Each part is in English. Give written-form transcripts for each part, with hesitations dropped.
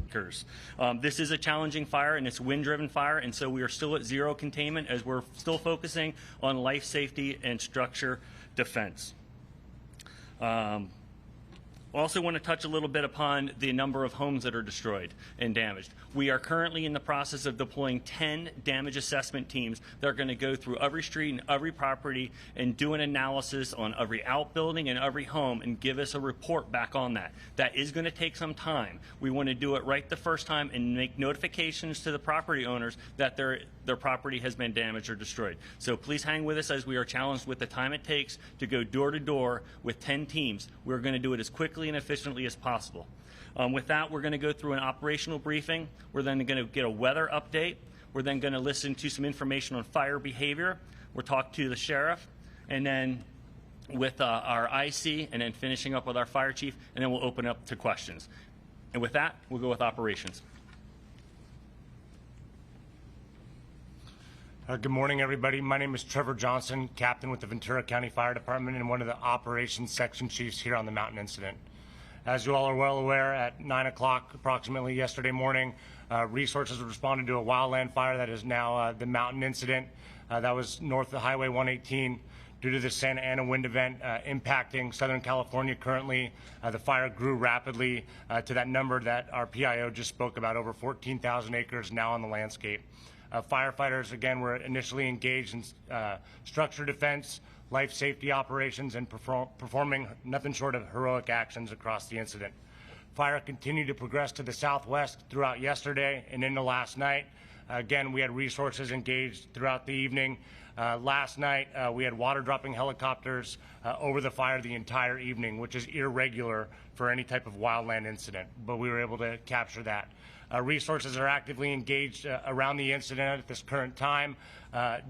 acres. This is a challenging fire, and it's wind-driven fire, and so we are still at zero containment as we're still focusing on life safety and structure defense. Also want to touch a little bit upon the number of homes that are destroyed and damaged. We are currently in the process of deploying 10 damage assessment teams that are going to go through every street and every property and do an analysis on every outbuilding and every home and give us a report back on that. That is going to take some time. We want to do it right the first time and make notifications to the property owners that their property has been damaged or destroyed. So please hang with us as we are challenged with the time it takes to go door to door with 10 teams. We're going to do it as quickly and efficiently as possible. With that, we're going to go through an operational briefing. We're then going to get a weather update. We're then going to listen to some information on fire behavior. We'll talk to the sheriff, and then with our IC, and then finishing up with our fire chief, and then we'll open up to questions. And with that, we'll go with operations. Good morning, everybody. My name is Trevor Johnson, captain with the Ventura County Fire Department and one of the operations section chiefs here on the mountain incident. As you all are well aware, at 9 o'clock approximately yesterday morning, resources responded to a wildland fire that is now the mountain incident. That was north of Highway 118. Due to the Santa Ana wind event impacting Southern California currently, the fire grew rapidly to that number that our PIO just spoke about, over 14,000 acres now on the landscape. Firefighters, again, were initially engaged in structure defense, life safety operations, and performing nothing short of heroic actions across the incident. Fire continued to progress to the southwest throughout yesterday and into last night. Again, we had resources engaged throughout the evening. Last night, we had water dropping helicopters over the fire the entire evening, which is irregular for any type of wildland incident, but we were able to capture that. Resources are actively engaged around the incident at this current time.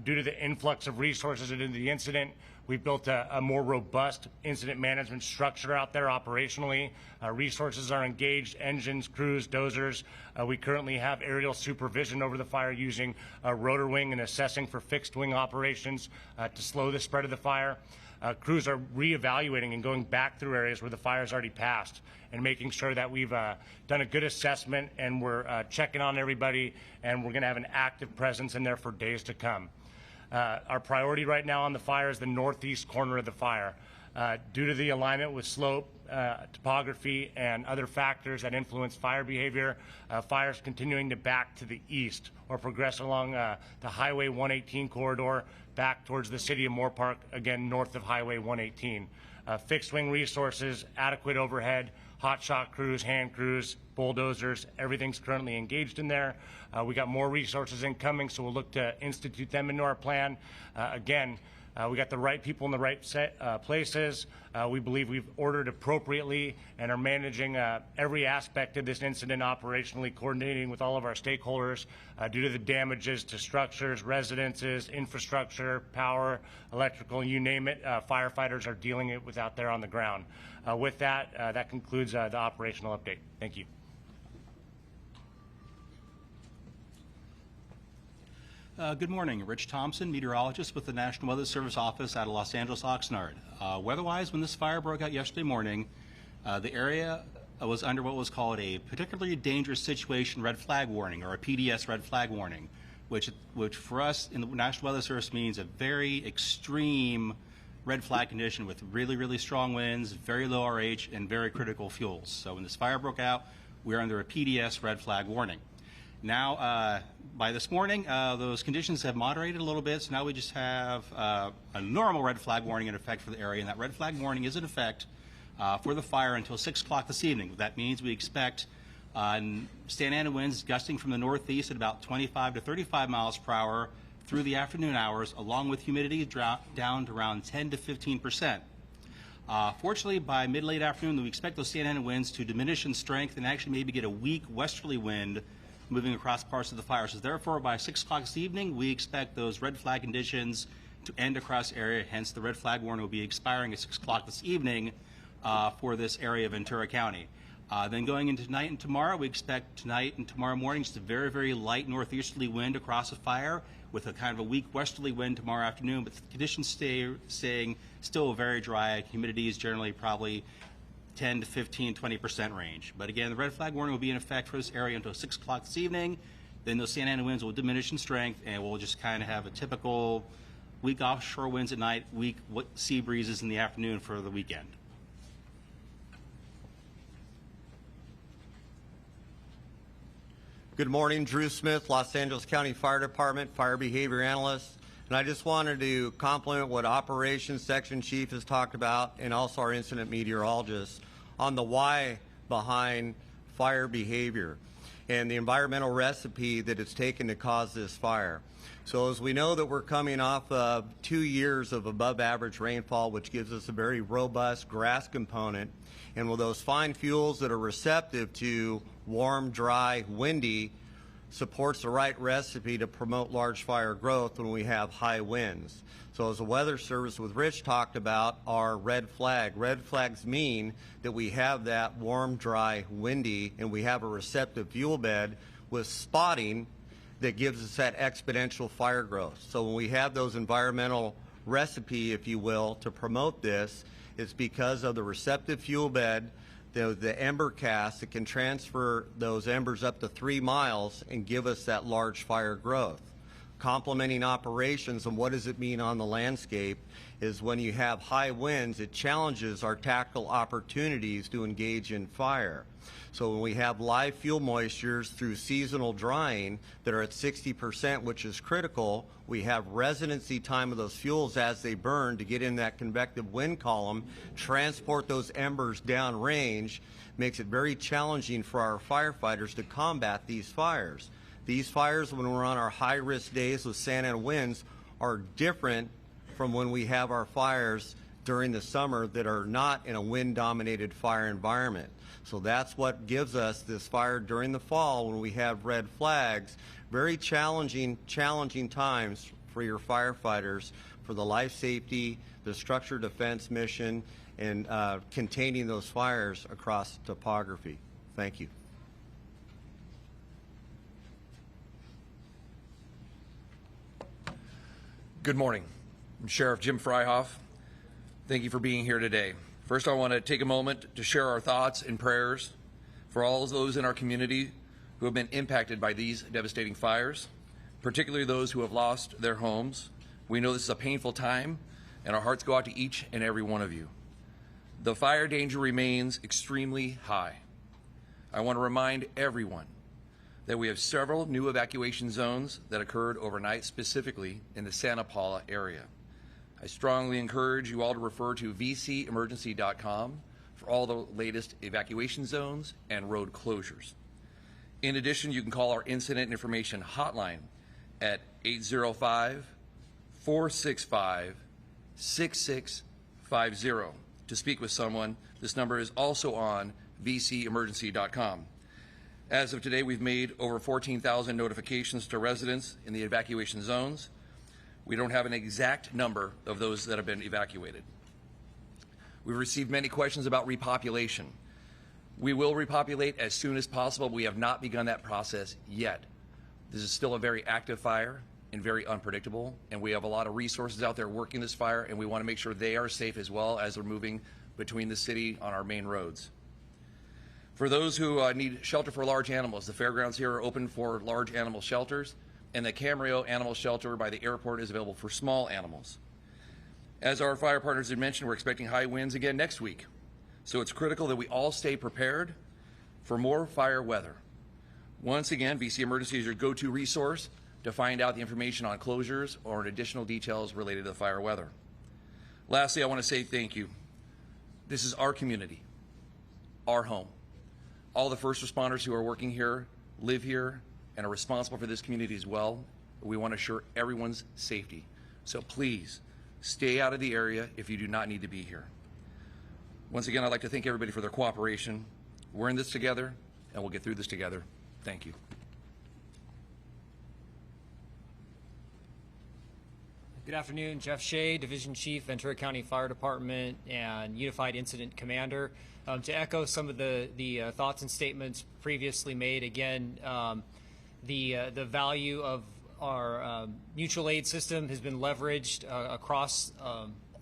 Due to the influx of resources into the incident, we've built a more robust incident management structure out there operationally. Resources are engaged, engines, crews, dozers. We currently have aerial supervision over the fire using a rotor wing and assessing for fixed wing operations to slow the spread of the fire. Crews are reevaluating and going back through areas where the fire's already passed and making sure that we've done a good assessment and we're checking on everybody, and we're going to have an active presence in there for days to come. Our priority right now on the fire is the northeast corner of the fire. Due to the alignment with slope, topography, and other factors that influence fire behavior, fires continuing to back to the east or progress along the Highway 118 corridor back towards the city of Moore Park, again north of Highway 118. Fixed wing resources, adequate overhead, hot shot crews, hand crews, bulldozers, everything's currently engaged in there. We got more resources incoming, so we'll look to institute them into our plan. Again, we got the right people in the right places. We believe we've ordered appropriately and are managing every aspect of this incident operationally, coordinating with all of our stakeholders due to the damages to structures, residences, infrastructure, power, electrical, you name it. Firefighters are dealing it with out there on the ground. With that, that concludes the operational update. Thank you. Good morning. Rich Thompson, meteorologist with the National Weather Service office out of Los Angeles, Oxnard. Weather-wise, when this fire broke out yesterday morning, the area was under what was called a particularly dangerous situation red flag warning, or a PDS red flag warning, which for us in the National Weather Service means a very extreme red flag condition with really, really strong winds, very low RH, and very critical fuels. So when this fire broke out, we were under a PDS red flag warning. Now, by this morning, those conditions have moderated a little bit, so now we just have a normal red flag warning in effect for the area, and that red flag warning is in effect for the fire until 6 o'clock this evening. That means we expect Santa Ana winds gusting from the northeast at about 25 to 35 miles per hour through the afternoon hours, along with humidity down to around 10 to 15%. Fortunately, by mid-late afternoon, we expect those Santa Ana winds to diminish in strength and actually maybe get a weak westerly wind moving across parts of the fire. So therefore, by 6 o'clock this evening, we expect those red flag conditions to end across the area. Hence, the red flag warning will be expiring at 6 o'clock this evening for this area of Ventura County. Then going into tonight and tomorrow, we expect tonight and tomorrow morning just a very, very light northeasterly wind across the fire with a kind of a weak westerly wind tomorrow afternoon, but the conditions staying still very dry. Humidity is generally probably 10 to 15, 20% range. But again, the red flag warning will be in effect for this area until 6 o'clock this evening. Then those Santa Ana winds will diminish in strength, and we'll just kind of have a typical weak offshore winds at night, weak sea breezes in the afternoon for the weekend. Good morning, Drew Smith, Los Angeles County Fire Department, Fire Behavior Analyst. And I just wanted to compliment what Operations Section Chief has talked about and also our incident meteorologist on the why behind fire behavior and the environmental recipe that it's taken to cause this fire. So as we know that we're coming off of 2 years of above average rainfall, which gives us a very robust grass component, and with those fine fuels that are receptive to warm, dry, windy, supports the right recipe to promote large fire growth when we have high winds. So as the Weather Service with Rich talked about, our red flag. Red flags mean that we have that warm, dry, windy, and we have a receptive fuel bed with spotting that gives us that exponential fire growth. So when we have those environmental recipe, if you will, to promote this, it's because of the receptive fuel bed, the ember cast that can transfer those embers up to 3 miles and give us that large fire growth. Complementing operations, and what does it mean on the landscape, is when you have high winds, it challenges our tactical opportunities to engage in fire. So when we have live fuel moistures through seasonal drying that are at 60%, which is critical, we have residency time of those fuels as they burn to get in that convective wind column, transport those embers downrange, makes it very challenging for our firefighters to combat these fires. These fires, when we're on our high-risk days with Santa Ana winds, are different from when we have our fires during the summer that are not in a wind-dominated fire environment. So that's what gives us this fire during the fall when we have red flags. Very challenging times for your firefighters for the life safety, the structure defense mission, and containing those fires across topography. Thank you. Good morning. I'm Sheriff Jim Fryhoff. Thank you for being here today. First, I want to take a moment to share our thoughts and prayers for all of those in our community who have been impacted by these devastating fires, particularly those who have lost their homes. We know this is a painful time, and our hearts go out to each and every one of you. The fire danger remains extremely high. I want to remind everyone that we have several new evacuation zones that occurred overnight, specifically in the Santa Paula area. I strongly encourage you all to refer to vcemergency.com for all the latest evacuation zones and road closures. In addition, you can call our incident information hotline at 805-465-6650 to speak with someone. This number is also on vcemergency.com. As of today, we've made over 14,000 notifications to residents in the evacuation zones. We don't have an exact number of those that have been evacuated. We've received many questions about repopulation. We will repopulate as soon as possible. We have not begun that process yet. This is still a very active fire and very unpredictable, and we have a lot of resources out there working this fire, and we want to make sure they are safe as well as they're moving between the city on our main roads. For those who need shelter for large animals, the fairgrounds here are open for large animal shelters, and the Camarillo Animal Shelter by the airport is available for small animals. As our fire partners had mentioned, we're expecting high winds again next week. So it's critical that we all stay prepared for more fire weather. Once again, VC Emergency is your go-to resource to find out the information on closures or additional details related to the fire weather. Lastly, I want to say thank you. This is our community, our home. All the first responders who are working here live here and are responsible for this community as well. We want to assure everyone's safety. So please, stay out of the area if you do not need to be here. Once again, I'd like to thank everybody for their cooperation. We're in this together, and we'll get through this together. Thank you. Good afternoon, Jeff Shea, Division Chief, Ventura County Fire Department and Unified Incident Commander. To echo some of the thoughts and statements previously made, again, the value of our mutual aid system has been leveraged across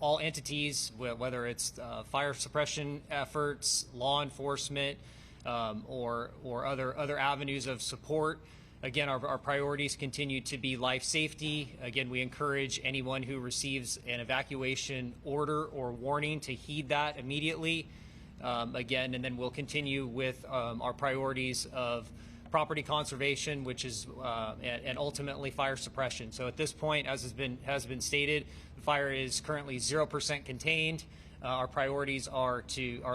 all entities, whether it's fire suppression efforts, law enforcement, or other avenues of support. Again, our priorities continue to be life safety. Again, we encourage anyone who receives an evacuation order or warning to heed that immediately. Again, and then we'll continue with our priorities of property conservation, which is and ultimately fire suppression. So at this point, as has been stated, the fire is currently 0% contained. Our priorities are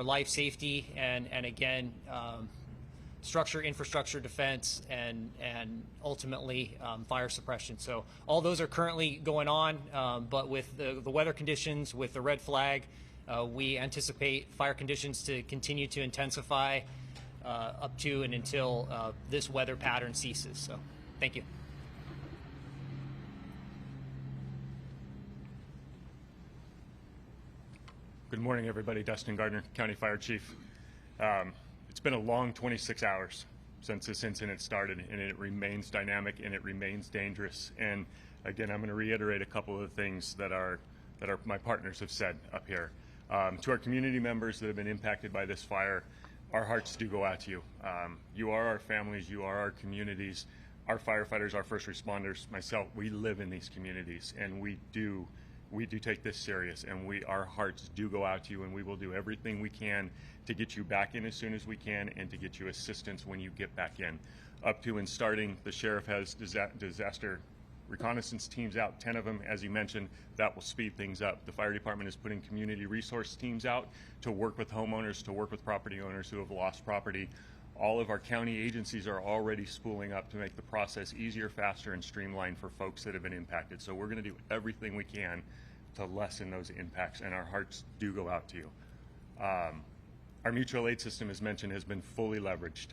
life safety and again infrastructure defense and ultimately fire suppression. So all those are currently going on, but with the weather conditions, with the red flag, we anticipate fire conditions to continue to intensify up to and until this weather pattern ceases. So thank you. Good morning, everybody. Dustin Gardner, County Fire Chief. It's been a long 26 hours since this incident started, and it remains dynamic and it remains dangerous. And again, I'm going to reiterate a couple of the things that my partners have said up here. To our community members that have been impacted by this fire, our hearts do go out to you. You are our families, you are our communities, our firefighters, our first responders, myself, we live in these communities, and we do take this serious, and our hearts do go out to you, and we will do everything we can to get you back in as soon as we can and to get you assistance when you get back in. Up to and starting, the sheriff has disaster reconnaissance teams out, 10 of them, as you mentioned. That will speed things up. The fire department is putting community resource teams out to work with homeowners, to work with property owners who have lost property. All of our county agencies are already spooling up to make the process easier, faster, and streamlined for folks that have been impacted. So we're going to do everything we can to lessen those impacts, and our hearts do go out to you. Our mutual aid system, as mentioned, has been fully leveraged.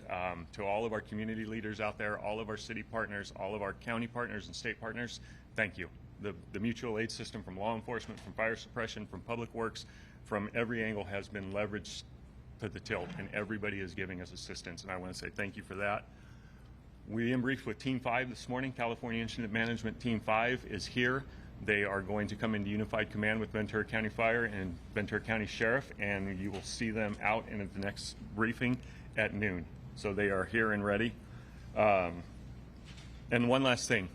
To all of our community leaders out there, all of our city partners, all of our county partners and state partners, thank you. The mutual aid system, from law enforcement, from fire suppression, from public works, from every angle, has been leveraged to the tilt, and everybody is giving us assistance, and I want to say thank you for that. We briefed with Team 5 this morning. California Incident Management Team 5 is here. They are going to come into unified command with Ventura County Fire and Ventura County Sheriff, and you will see them out in the next briefing at noon. So they are here and ready. And one last thing,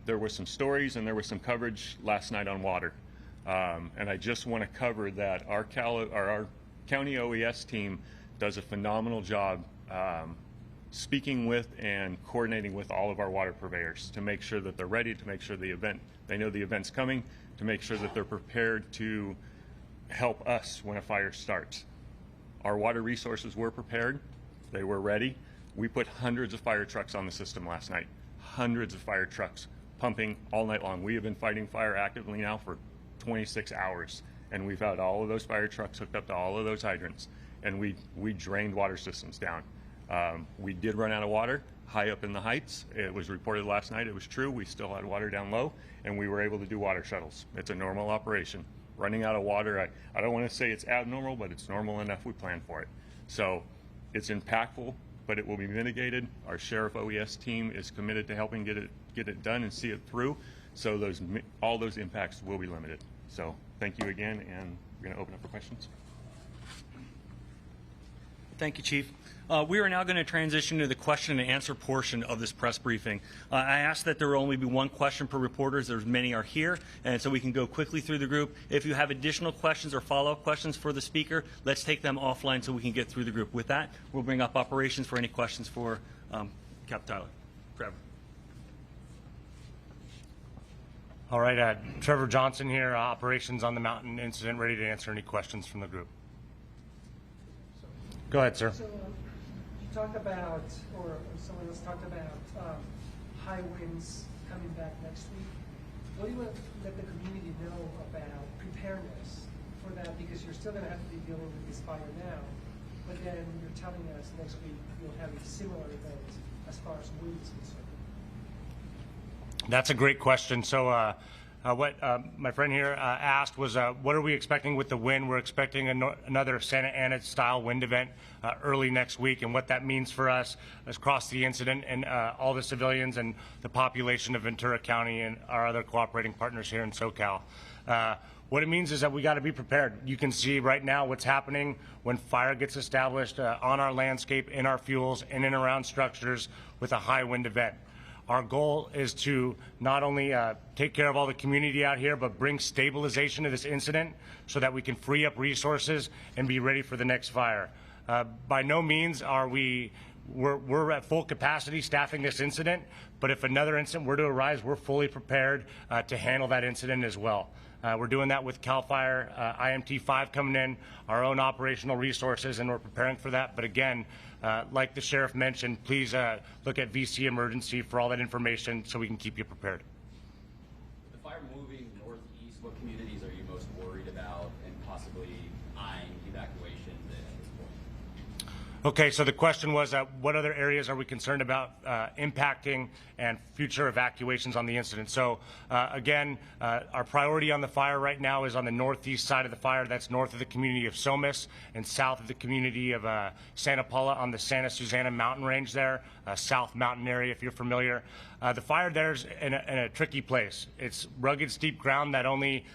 there were some stories and there was some coverage last night on water. And I just want to cover that our county OES team does a phenomenal job speaking with and coordinating with all of our water purveyors to make sure that they're ready, to make sure they know the event's coming, to make sure that they're prepared to help us when a fire starts. Our water resources were prepared, they were ready. We put hundreds of fire trucks on the system last night, hundreds of fire trucks pumping all night long. We have been fighting fire actively now for 26 hours, and we've had all of those fire trucks hooked up to all of those hydrants, and we drained water systems down. We did run out of water high up in the heights. It was reported last night, it was true. We still had water down low, and we were able to do water shuttles. It's a normal operation. Running out of water, I don't want to say it's abnormal, but it's normal enough. We planned for it. So it's impactful, but it will be mitigated. Our Sheriff OES team is committed to helping get it done and see it through, so all those impacts will be limited. So thank you again, and we're going to open up for questions. Thank you, Chief. We are now going to transition to the question and answer portion of this press briefing. I ask that there will only be one question per reporter, as many are here, and so we can go quickly through the group. If you have additional questions or follow-up questions for the speaker, let's take them offline so we can get through the group. With that, we'll bring up operations for any questions for Captain Tyler. Trevor. All right, Trevor Johnson here, operations on the mountain incident, ready to answer any questions from the group. Go ahead, sir. So you talked about, or someone else talked about high winds coming back next week. What do you want to let the community know about preparedness for that? Because you're still going to have to be dealing with this fire now, but then you're telling us next week you'll have a similar event as far as wind is concerned. That's a great question. So what my friend here asked was, what are we expecting with the wind? We're expecting another Santa Ana style wind event early next week, and what that means for us across the incident and all the civilians and the population of Ventura County and our other cooperating partners here in SoCal. What it means is that we got to be prepared. You can see right now what's happening when fire gets established on our landscape, in our fuels, in and around structures with a high wind event. Our goal is to not only take care of all the community out here, but bring stabilization to this incident so that we can free up resources and be ready for the next fire. By no means are we're at full capacity staffing this incident, but if another incident were to arise, we're fully prepared to handle that incident as well. We're doing that with CAL FIRE, IMT 5 coming in, our own operational resources, and we're preparing for that. But again, like the sheriff mentioned, please look at VC Emergency for all that information so we can keep you prepared. With the fire moving northeast, what communities are you most worried about and possibly eyeing evacuation at this point? Okay, so the question was, what other areas are we concerned about impacting and future evacuations on the incident? So again, our priority on the fire right now is on the northeast side of the fire. That's north of the community of Somis and south of the community of Santa Paula on the Santa Susana mountain range there, South Mountain area if you're familiar. The fire there's in a tricky place. It's rugged, steep ground that only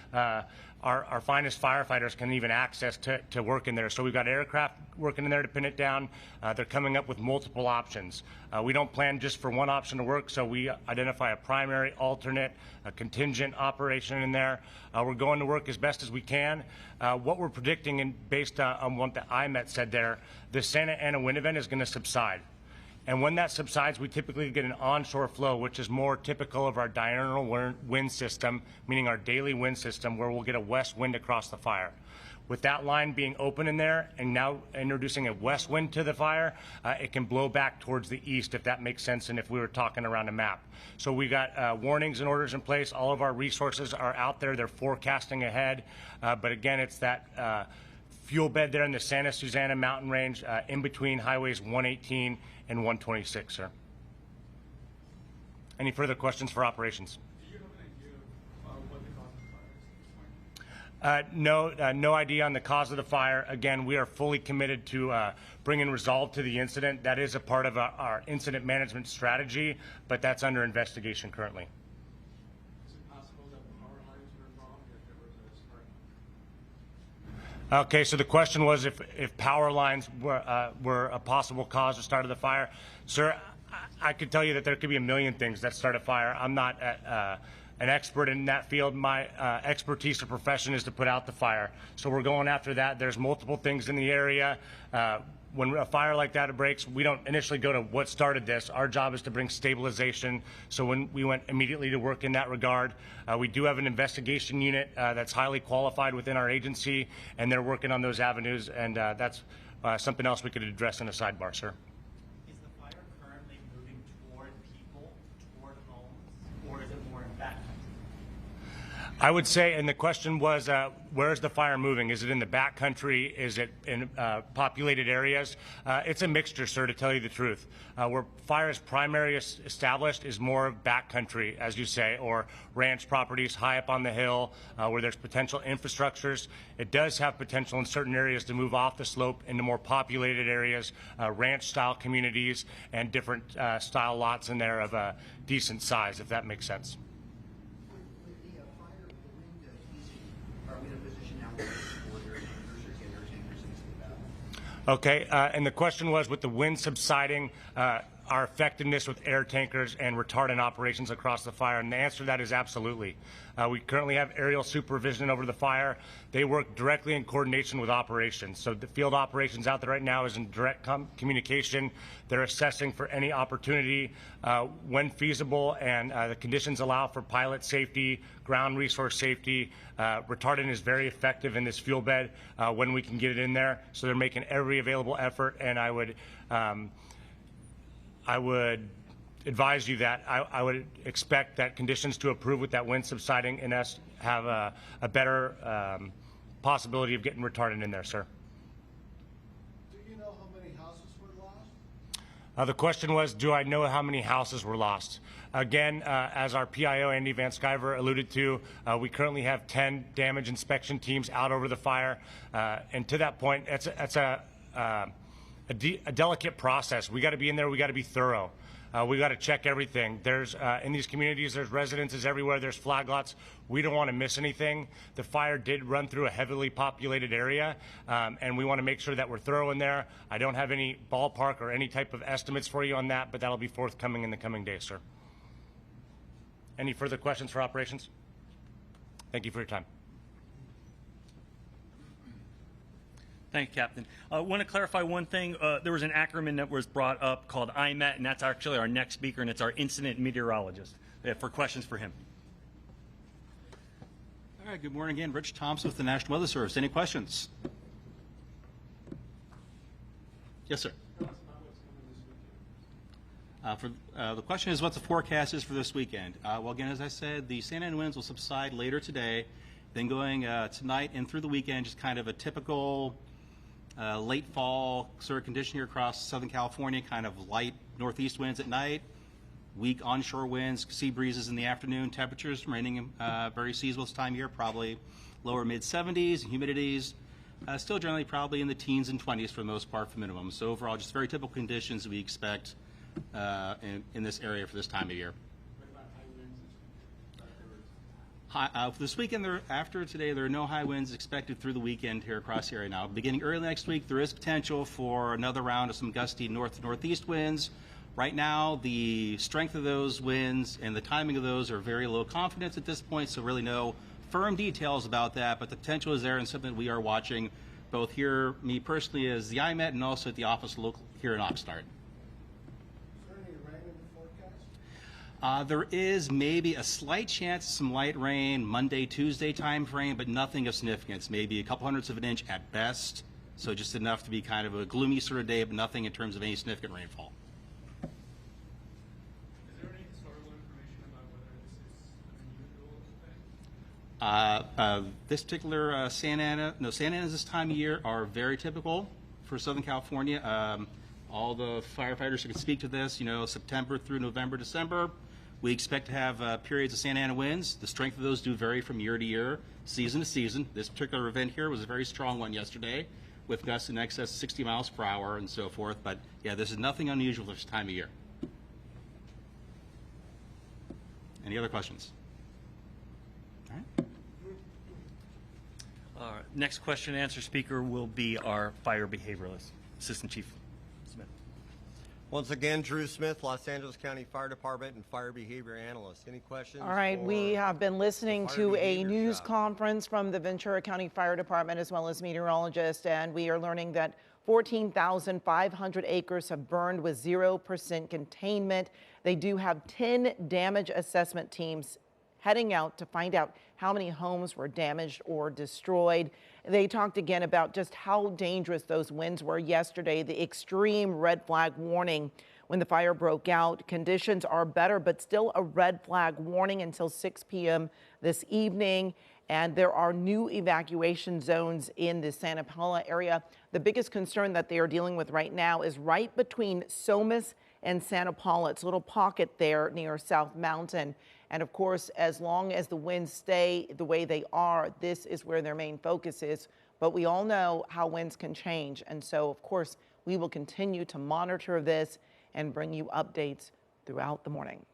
our finest firefighters can even access to work in there. So we've got aircraft working in there to pin it down. They're coming up with multiple options. We don't plan just for one option to work, so we identify a primary, alternate, a contingent operation in there. We're going to work as best as we can. What we're predicting, and based on what the IMET said there, the Santa Ana wind event is going to subside. And when that subsides, we typically get an onshore flow, which is more typical of our diurnal wind system, meaning our daily wind system, where we'll get a west wind across the fire. With that line being open in there and now introducing a west wind to the fire, it can blow back towards the east, if that makes sense, and if we were talking around a map. So we got warnings and orders in place. All of our resources are out there. They're forecasting ahead. But again, it's that fuel bed there in the Santa Susana mountain range in between highways 118 and 126, sir. Any further questions for operations? Do you have an idea of what the cause of the fire is at this point? No idea on the cause of the fire. Again, we are fully committed to bringing resolve to the incident. That is a part of our incident management strategy, but that's under investigation currently. Is it possible that the power lines were involved if there was a spark? Okay, so the question was if power lines were a possible cause or start of the fire. Sir, I could tell you that there could be a million things that start a fire. I'm not an expert in that field. My expertise or profession is to put out the fire. So we're going after that. There's multiple things in the area. When a fire like that breaks, we don't initially go to what started this. Our job is to bring stabilization. So when we went immediately to work in that regard, we do have an investigation unit that's highly qualified within our agency, and they're working on those avenues, and that's something else we could address in a sidebar, sir. Is the fire currently moving toward people, toward homes, or is it more in back? I would say, and the question was, where is the fire moving? Is it in the back country? Is it in populated areas? It's a mixture, sir, to tell you the truth. Where fire is primarily established is more of back country, as you say, or ranch properties high up on the hill where there's potential infrastructures. It does have potential in certain areas to move off the slope into more populated areas, ranch-style communities, and different style lots in there of a decent size, if that makes sense. Okay, and the question was, with the wind subsiding, our effectiveness with air tankers and retardant operations across the fire, and the answer to that is absolutely. We currently have aerial supervision over the fire. They work directly in coordination with operations. So the field operations out there right now is in direct communication. They're assessing for any opportunity when feasible and the conditions allow for pilot safety, ground resource safety. Retardant is very effective in this fuel bed when we can get it in there. So they're making every available effort, and I would advise you that I would expect that conditions to approve with that wind subsiding and us have a better possibility of getting retardant in there, sir. Do you know how many houses were lost? The question was, do I know how many houses were lost? Again, as our PIO, Andy Van Sciver, alluded to, we currently have 10 damage inspection teams out over the fire. And to that point, it's a delicate process. We got to be in there. We got to be thorough. We got to check everything. There's in these communities, there's residences everywhere. There's flag lots. We don't want to miss anything. The fire did run through a heavily populated area, and we want to make sure that we're thorough in there. I don't have any ballpark or any type of estimates for you on that, but that'll be forthcoming in the coming days, sir. Any further questions for operations? Thank you for your time. Thank you, Captain. I want to clarify one thing. There was an acronym that was brought up called IMET, and that's actually our next speaker, and it's our incident meteorologist. For questions for him. All right, good morning again. Rich Thompson with the National Weather Service. Any questions? Yes, sir. The question is what the forecast is for this weekend. Well, again, as I said, the Santa Ana winds will subside later today, then going tonight and through the weekend, just kind of a typical late fall sort of condition here across Southern California, kind of light northeast winds at night, weak onshore winds, sea breezes in the afternoon, temperatures remaining very seasonable this time of year, probably lower mid-70s, humidities still generally probably in the teens and 20s for the most part for minimum. So overall, just very typical conditions we expect in this area for this time of year. For this weekend, after today, there are no high winds expected through the weekend here across the area now. Beginning early next week, there is potential for another round of some gusty north-northeast winds. Right now, the strength of those winds and the timing of those are very low confidence at this point, so really no firm details about that, but the potential is there and something we are watching both here, me personally as the IMET, and also at the office local here in Oxnard. There is maybe a slight chance of some light rain Monday, Tuesday time frame, but nothing of significance. Maybe a couple hundredths of an inch at best. So just enough to be kind of a gloomy sort of day, but nothing in terms of any significant rainfall. Is there any historical information about whether this is an unusual event? This particular Santa Ana's this time of year are very typical for Southern California. All the firefighters who can speak to this, September through November, December, we expect to have periods of Santa Ana winds. The strength of those do vary from year to year, season to season. This particular event here was a very strong one yesterday with gusts in excess of 60 miles per hour and so forth. But yeah, this is nothing unusual this time of year. Any other questions? All right. Our next question and answer speaker will be our fire behavioralist, Assistant Chief Smith. Once again, Drew Smith, Los Angeles County Fire Department and Fire Behavior Analyst. Any questions? All right, we have been listening to a news shop? conference from the Ventura County Fire Department as well as meteorologists, and we are learning that 14,500 acres have burned with 0% containment. They do have 10 damage assessment teams heading out to find out how many homes were damaged or destroyed. They talked again about just how dangerous those winds were yesterday, the extreme red flag warning when the fire broke out. Conditions are better, but still a red flag warning until 6 p.m. this evening. And there are new evacuation zones in the Santa Paula area. The biggest concern that they are dealing with right now is right between Somas and Santa Paula. It's a little pocket there near South Mountain. And of course, as long as the winds stay the way they are, this is where their main focus is. But we all know how winds can change. And so, of course, we will continue to monitor this and bring you updates throughout the morning.